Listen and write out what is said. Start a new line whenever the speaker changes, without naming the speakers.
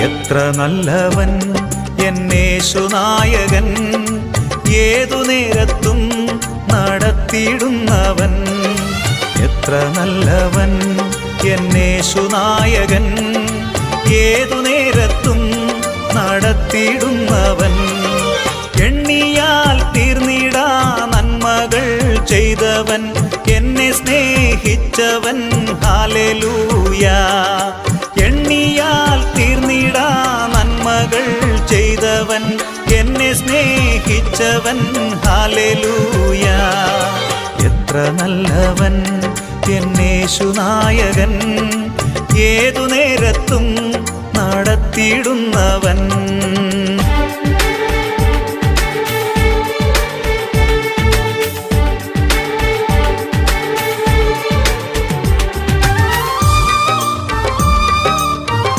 എത്ര നല്ലവൻ എന്നേശുനായകൻ, ഏതു നേരത്തും നടത്തിയിടുന്നവൻ. എത്ര നല്ലവൻ എന്നേശുനായകൻ, ഏതു നേരത്തും നടത്തിയിടുന്നവൻ. എണ്ണിയാൽ തീർന്നിടാ നന്മകൾ ചെയ്തവൻ, എന്നെ സ്നേഹിച്ചവൻ. ഹല്ലേലൂയ. എണ്ണിയാൽ തീർന്നിടാ നന്മകൾ ചെയ്തവൻ, എന്നെ സ്നേഹിച്ചവൻ. ഹല്ലേലൂയ. എത്ര നല്ലവൻ എന്നേശുനായകൻ, ഏതു നേരത്തും നടത്തിയിടുന്നവൻ.